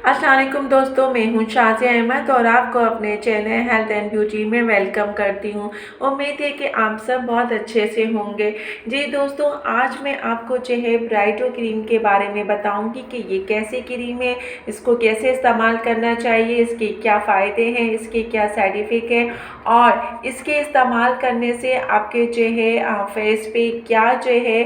अस्सलाम वालेकुम दोस्तों, मैं हूँ शाज़िया अहमद और आपको अपने चैनल हेल्थ एंड ब्यूटी में वेलकम करती हूँ। उम्मीद है कि आप सब बहुत अच्छे से होंगे। जी दोस्तों, आज मैं आपको जो है ब्राइटो क्रीम के बारे में बताऊँगी कि ये कैसी क्रीम है, इसको कैसे इस्तेमाल करना चाहिए, इसके क्या फ़ायदे हैं, इसके क्या साइड इफ़ेक्ट हैं और इसके इस्तेमाल करने से आपके जो है फेस पे क्या जो है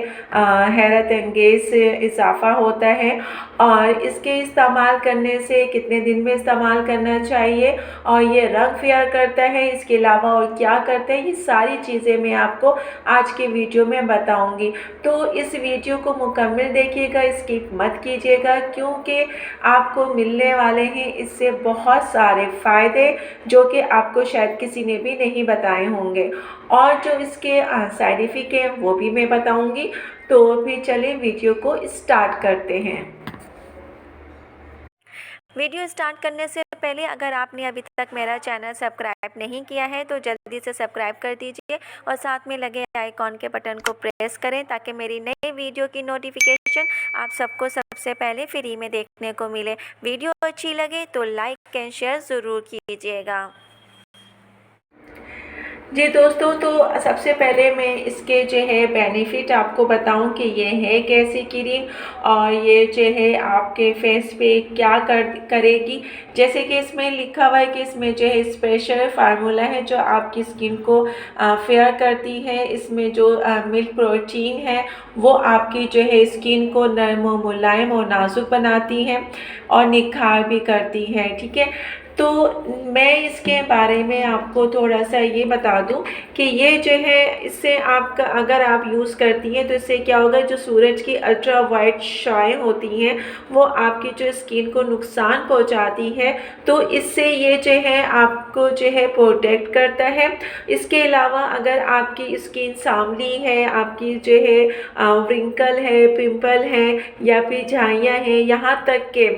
हैरत अंगेज़ इजाफ़ा होता है और इसके इस्तेमाल करने से कितने दिन में इस्तेमाल करना चाहिए और ये रंग फेयर करता है, इसके अलावा और क्या करता है, ये सारी चीज़ें मैं आपको आज के वीडियो में बताऊंगी। तो इस वीडियो को मुकम्मल देखिएगा, स्किप मत कीजिएगा, क्योंकि आपको मिलने वाले हैं इससे बहुत सारे फ़ायदे जो कि आपको शायद किसी ने भी नहीं बताए होंगे और जो इसके साइड इफ़ेक्ट हैं वो भी मैं बताऊंगी। तो फिर चलिए वीडियो को स्टार्ट करते हैं। वीडियो स्टार्ट करने से पहले अगर आपने अभी तक मेरा चैनल सब्सक्राइब नहीं किया है तो जल्दी से सब्सक्राइब कर दीजिए और साथ में लगे आइकॉन के बटन को प्रेस करें ताकि मेरी नई वीडियो की नोटिफिकेशन आप सबको सबसे पहले फ्री में देखने को मिले। वीडियो अच्छी लगे तो लाइक एंड शेयर ज़रूर कीजिएगा। जी दोस्तों, तो सबसे पहले मैं इसके जो है बेनिफिट आपको बताऊं कि ये है कैसी क्रीम और ये जो है आपके फेस पे क्या करेगी। जैसे कि इसमें लिखा हुआ है कि इसमें जो है स्पेशल फार्मूला है जो आपकी स्किन को फेयर करती है। इसमें जो मिल्क प्रोटीन है वो आपकी जो है स्किन को नरम और मुलायम और नाजुक बनाती है और निखार भी करती है। ठीक है, तो मैं इसके बारे में आपको थोड़ा सा ये बता दूं कि ये जो है इससे आपका अगर आप यूज़ करती हैं तो इससे क्या होगा, जो सूरज की अल्ट्रा वाइट शाएँ होती हैं वो आपकी जो स्किन को नुकसान पहुंचाती है, तो इससे ये जो है आपको जो है प्रोटेक्ट करता है। इसके अलावा अगर आपकी स्किन सांवली है, आपकी जो है व्रिंकल है, पिंपल है या फिर झाइयाँ हैं, यहाँ तक के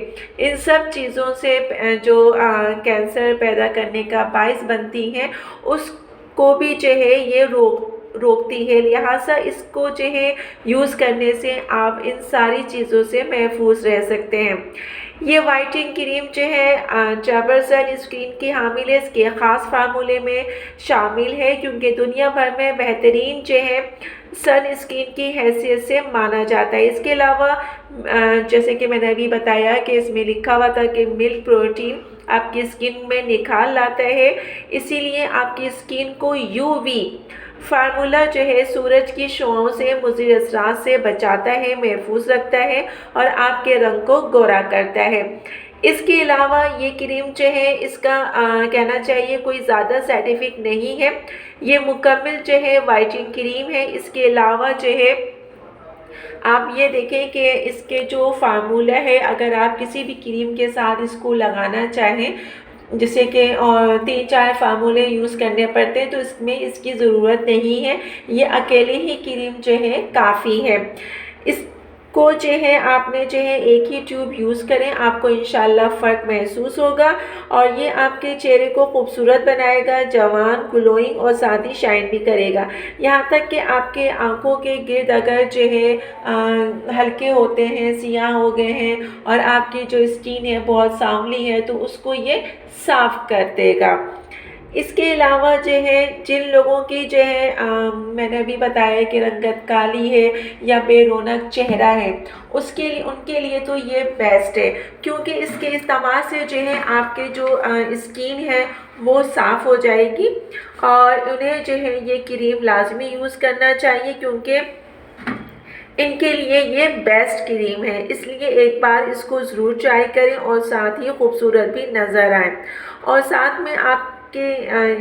इन सब चीज़ों से जो कैंसर पैदा करने का बायस बनती हैं उसको भी जो है ये रोकती है। लिहाजा इसको जो है यूज़ करने से आप इन सारी चीज़ों से महफूज रह सकते हैं। ये वाइटनिंग क्रीम जो है जबरदस्त स्किन की हामिल है, इसके ख़ास फार्मूले में शामिल है क्योंकि दुनिया भर में बेहतरीन जो है सन स्किन की हैसियत से माना जाता है। इसके अलावा जैसे कि मैंने अभी बताया कि इसमें लिखा हुआ था कि मिल्क प्रोटीन आपकी स्किन में निखार लाता है, इसीलिए आपकी स्किन को यूवी फार्मूला जो है सूरज की शुआओं से मुज़र असरात से बचाता है, महफूज रखता है और आपके रंग को गोरा करता है। इसके अलावा ये क्रीम जो है इसका कहना चाहिए कोई ज़्यादा साइड इफ़ेक्ट नहीं है, ये मुकम्मल जो है वाइटनिंग क्रीम है। इसके अलावा जो है आप ये देखें कि इसके जो फार्मूला है, अगर आप किसी भी क्रीम के साथ इसको लगाना चाहें जैसे कि और 3-4 फार्मूले यूज़ करने पड़ते हैं तो इसमें इसकी ज़रूरत नहीं है, ये अकेले ही क्रीम जो है काफ़ी है। इसको जो है आपने जो है एक ही ट्यूब यूज़ करें, आपको इंशाल्लाह फ़र्क महसूस होगा और ये आपके चेहरे को खूबसूरत बनाएगा, जवान, ग्लोइंग और साथ ही शाइन भी करेगा। यहाँ तक कि आपके आँखों के गिर्द अगर जो है हल्के होते हैं, सियाह हो गए हैं और आपकी जो स्किन है बहुत सांवली है तो उसको ये साफ़ कर देगा। इसके अलावा जो है जिन लोगों की जो है मैंने अभी बताया कि रंगत काली है या बेरौनक चेहरा है उसके लिए उनके लिए तो ये बेस्ट है, क्योंकि इसके इस्तेमाल से जो है आपके जो स्किन है वो साफ़ हो जाएगी और उन्हें जो है ये क्रीम लाजमी यूज़ करना चाहिए क्योंकि इनके लिए ये बेस्ट क्रीम है। इसलिए एक बार इसको ज़रूर ट्राई करें और साथ ही खूबसूरत भी नज़र आए। और साथ में आपके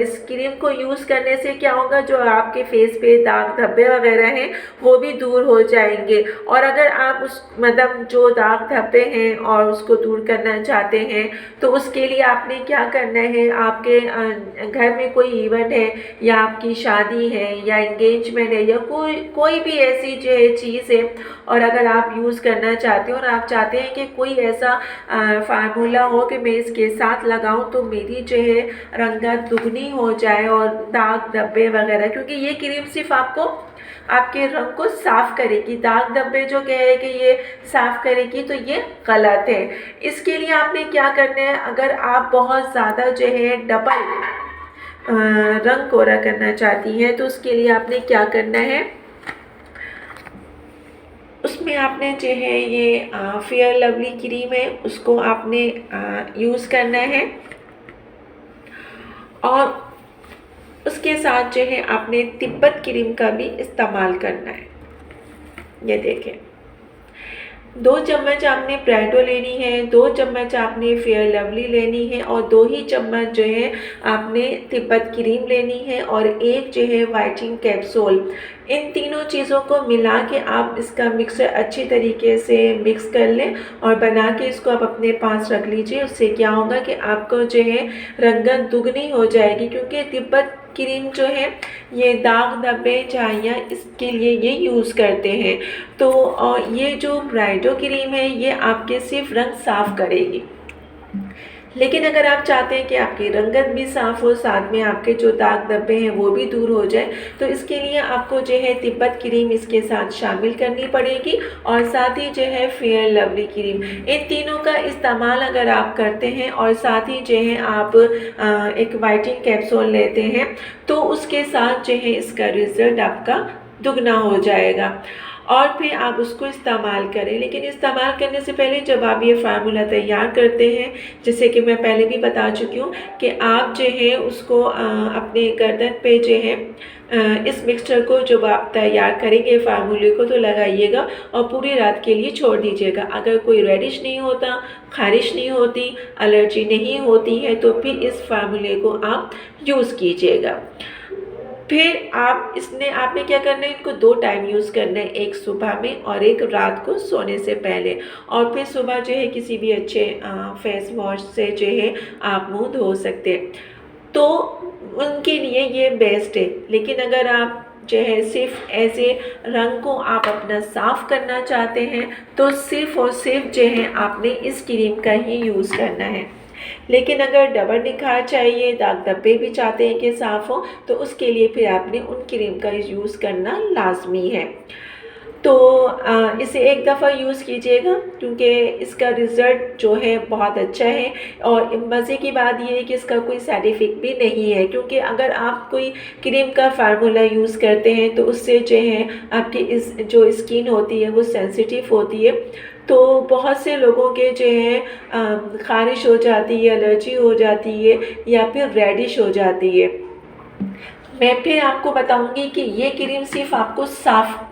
इस क्रीम को यूज़ करने से क्या होगा, जो आपके फेस पे दाग धब्बे वगैरह हैं वो भी दूर हो जाएंगे। और अगर आप उस मतलब जो दाग धब्बे हैं और उसको दूर करना चाहते हैं तो उसके लिए आपने क्या करना है, आपके घर में कोई इवेंट है या आपकी शादी है या एंगेजमेंट है या कोई भी ऐसी जो है चीज़ है और अगर आप यूज़ करना चाहते हो और आप चाहते हैं कि कोई ऐसा फार्मूला हो कि मैं इसके साथ लगाऊं तो मेरी जो है रंगत दुगनी हो जाए और दाग धब्बे वगैरह, क्योंकि ये क्रीम सिर्फ आपको आपके रंग को साफ करेगी। दाग धब्बे जो कहे कि ये साफ करेगी तो ये गलत है। इसके लिए आपने क्या करना है, अगर आप बहुत ज़्यादा जो है डबल रंग कोरा करना चाहती हैं तो उसके लिए आपने क्या करना है, उसमें आपने जो है ये फेयर लवली क्रीम है उसको आपने यूज़ करना है और उसके साथ जो है आपने तिब्बत क्रीम का भी इस्तेमाल करना है। ये देखें, 2 चम्मच आपने ब्रांडो लेनी है, 2 चम्मच आपने फेयर लवली लेनी है और 2 ही चम्मच जो है आपने तिब्बत क्रीम लेनी है और 1 जो है वाइटनिंग कैप्सूल। इन तीनों चीज़ों को मिला के आप इसका मिक्सचर अच्छी तरीके से मिक्स कर लें और बना के इसको आप अपने पास रख लीजिए। उससे क्या होगा कि आपको जो है रंगत दुगनी हो जाएगी, क्योंकि तिब्बत क्रीम जो है ये दाग धब्बे झाइयाँ इसके लिए ये यूज़ करते हैं। तो ये जो ब्राइडो क्रीम है ये आपके सिर्फ रंग साफ़ करेगी, लेकिन अगर आप चाहते हैं कि आपकी रंगत भी साफ़ हो, साथ में आपके जो दाग धब्बे हैं वो भी दूर हो जाए, तो इसके लिए आपको जो है तिब्बत क्रीम इसके साथ शामिल करनी पड़ेगी और साथ ही जो है फेयर लवली क्रीम। इन तीनों का इस्तेमाल अगर आप करते हैं और साथ ही जो है आप एक वाइटनिंग कैप्सूल लेते हैं तो उसके साथ जो है इसका रिज़ल्ट आपका दुगना हो जाएगा और फिर आप उसको इस्तेमाल करें। लेकिन इस्तेमाल करने से पहले जब आप ये फार्मूला तैयार करते हैं, जैसे कि मैं पहले भी बता चुकी हूँ कि आप जो है उसको अपने गर्दन पे जो है इस मिक्सचर को जब आप तैयार करेंगे फार्मूले को तो लगाइएगा और पूरी रात के लिए छोड़ दीजिएगा। अगर कोई रेडिश नहीं होता, खारिश नहीं होती, एलर्जी नहीं होती है तो फिर इस फार्मूले को आप यूज़ कीजिएगा। फिर आपने क्या करना है, इनको 2 टाइम यूज़ करना है, एक सुबह में और एक रात को सोने से पहले। और फिर सुबह जो है किसी भी अच्छे फेस वॉश से जो है आप मुंह धो सकते हैं, तो उनके लिए ये बेस्ट है। लेकिन अगर आप जो है सिर्फ ऐसे रंग को आप अपना साफ़ करना चाहते हैं तो सिर्फ और सिर्फ जो है आपने इस क्रीम का ही यूज़ करना है। लेकिन अगर डबल निखार चाहिए, दाग धब्बे भी चाहते हैं कि साफ़ हो, तो उसके लिए फिर आपने उन क्रीम का यूज़ करना लाजमी है। तो इसे एक दफ़ा यूज़ कीजिएगा क्योंकि इसका रिज़ल्ट जो है बहुत अच्छा है और मज़े की बात यह है कि इसका कोई साइड इफ़ेक्ट भी नहीं है, क्योंकि अगर आप कोई क्रीम का फार्मूला यूज़ करते हैं तो उससे जो है आपकी जो स्किन होती है वो सेंसिटिव होती है, तो बहुत से लोगों के जो है ख़ारिश हो जाती है, एलर्जी हो जाती है या फिर रेडिश हो जाती है। मैं फिर आपको बताऊंगी कि ये क्रीम सिर्फ आपको साफ़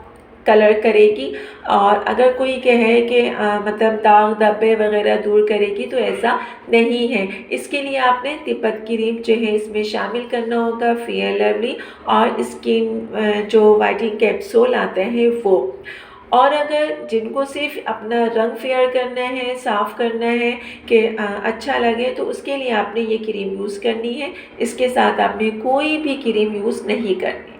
कलर करेगी और अगर कोई कहे कि मतलब दाग धब्बे वगैरह दूर करेगी तो ऐसा नहीं है। इसके लिए आपने तिब्बत क्रीम जो है इसमें शामिल करना होगा, फेयर लवली और स्किन जो वाइटनिंग कैप्सूल आते हैं वो। और अगर जिनको सिर्फ अपना रंग फेयर करना है, साफ़ करना है कि अच्छा लगे, तो उसके लिए आपने ये क्रीम यूज़ करनी है। इसके साथ आपने कोई भी क्रीम यूज़ नहीं करनी।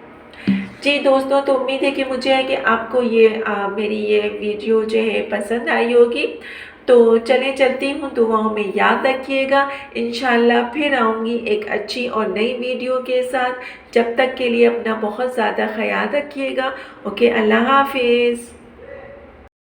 जी दोस्तों, तो उम्मीद है कि मुझे है कि आपको ये मेरी ये वीडियो जो है पसंद आई होगी। तो चले चलती हूँ, दुआओं में याद रखिएगा। इंशाल्लाह फिर आऊँगी एक अच्छी और नई वीडियो के साथ। जब तक के लिए अपना बहुत ज़्यादा ख्याल रखिएगा। ओके, अल्लाह हाफिज़।